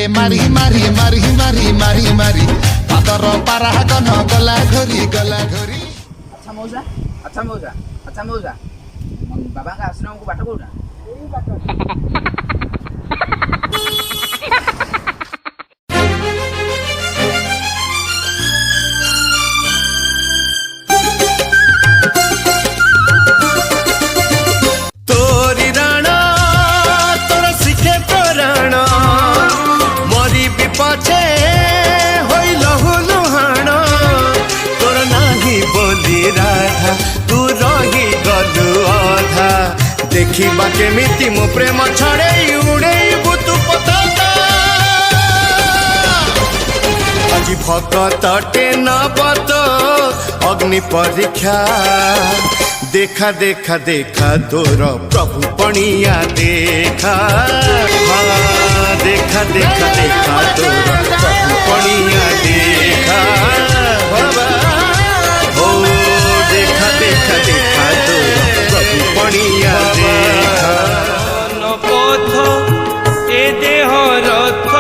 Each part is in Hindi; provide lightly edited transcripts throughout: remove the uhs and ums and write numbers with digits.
मारी मारी मारी मारी मारी मारी पातर पारा कन गला घोरी गला घोरी। अच्छा मौजा अच्छा मौजा अच्छा मौजा बाबा का आश्रम को बाट कोटा तोरी राणा तोर शिखे प्राण मरी विपछे होई लहु लुहाण तोर नाही बोली राधा तू रही गलु अधा देखिबा केमिति मो प्रेम छड़े उड़ेबु तू पताका আজি भगतटे नबत अग्नि परीक्षा देखा देखा देखा तोर प्रभु पणिया देखा हाँ देखा देखा देखा तोर प्रभु पणिया देखा हो देखा देखा देखा तोर प्रभु पणिया देखा पथ ए देह रथ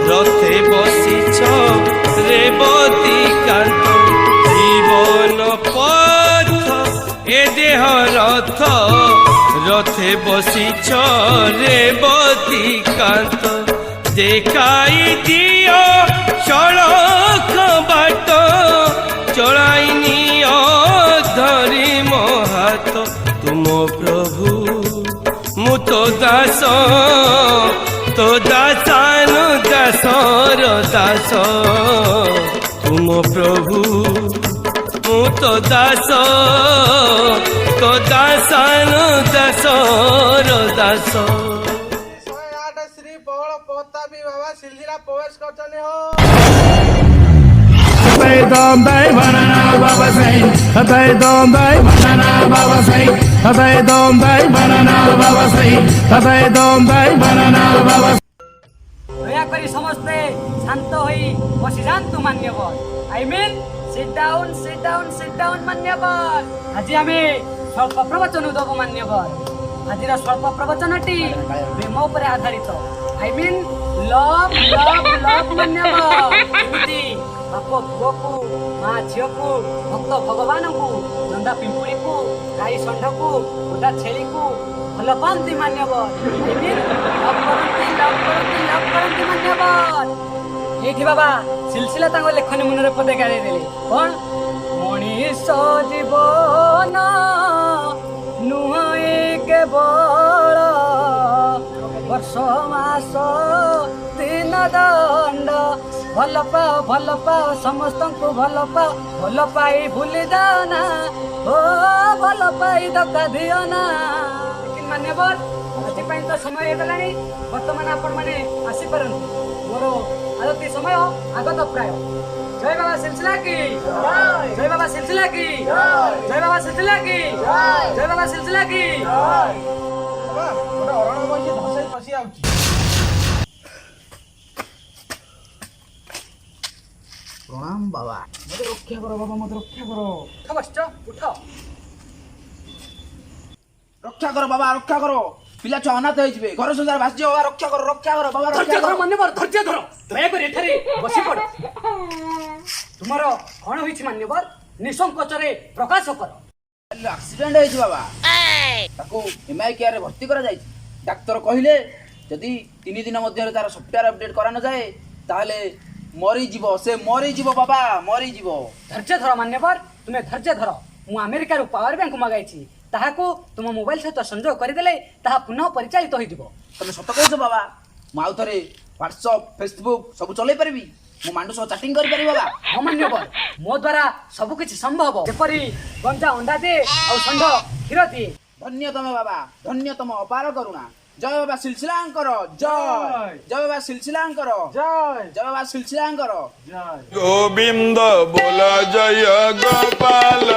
रथे बसिछ रेवती कांत जीवन पथ ए देह रथ रथे बसिछ रेवती कांत देखाई दियो सड़क बाट चढ़ाई नियो धरी मो हाथ तुम प्रभु मु तो दास तो दासानु दासर दास तुम प्रभु मु तो दास तो दासानु दासर दास। श्री बहल पताबी बाबा सिलसिला प्रवेश करछने हो Dom dai banana baba say, hatai dom dai banana baba say, hatai dom dai banana baba say, hatai dom dai banana baba. दया करी समस्ते शांत होई बसी जान्तु मान्यवर आई मीन सिट डाउन मान्यवर आज आमे स्वल्प प्रवचन उदब मान्यवर आज स्वल्प प्रवचनटी प्रेम उपर आधारित I mean love love love मान्यवर बाप पुओ को माँ झील को भक्त भगवान को नंदा पिंपुड़ी को गाई षंढ को गोदा छेली को भल पाती मान्यवर लव करती मान्यवर ये बाबा सिलसिला तांग लेखनी मुनरे पदे गाड़ी देले कौन मनीष जीवन नुहे केवल वर्ष मास दिन दंड भल पाओ समस्त को भल पाई भूली जाना ओ भल पाई धक्का दियो ना लेकिन मान्यवर आज तो समय होगलानी बर्तमान आपण मैंने आसीपार मोर आदती समय आगत प्राय जय बाबा सिलसिला की जय बाबा सिलसिला की जय बाबा सिलसिला की जय बाबा सिलसिला की बाबा गोटे अरण बंशी धसई पसी आउची प्रणाम बाबा मते रक्षा करो बाबा मते रक्षा करो उठ बच्चा उठ रक्षा करो बाबा रक्षा करो पिला छुआ अनाथ होइबे घर संसार भासी बाबा रक्षा करो बाबा धैर्य धर मान्यवर धैर्य धर दया कर एठारे बसी पड़ तुमर कौन होइछि मान्यवर निसंकोचरे प्रकाश कर एक्सीडेंट होइछि बाबा ताको एमआई केयर रे भर्ती करा जाइछि डॉक्टर कहिले यदि 3 दिन मध्य तार सॉफ्टवेयर अपडेट करा न जाए ताले मरी जीव बाबा मरी जीव धैर्य धर मान्यवर तुम्हें धैर्य धर मु अमेरिका रो पावर बैंक मगाइछि ताहाको तुम मोबाइल सहित संयोग करदेले ताहा पुनः परिचालित होइदिबो तुम सत कहछ बाबा मु आउ थरे व्हाट्सएप फेसबुक सब चलै परबी मु मांडू सह चैटिंग करि पारि बाबा हाँ मान्यवर मो द्वारा सब किछि संभव जेपरि गंजा अंडा दे और षंढ क्षीर दिए धन्य तमे बाबा धन्य तम अपार करुणा जय बाबा सिलसिलांकर जय जय बाबा सिलसिलांकर जय जय बाबा सिलसिलांकर जय गोविंद बोला जय गोपाल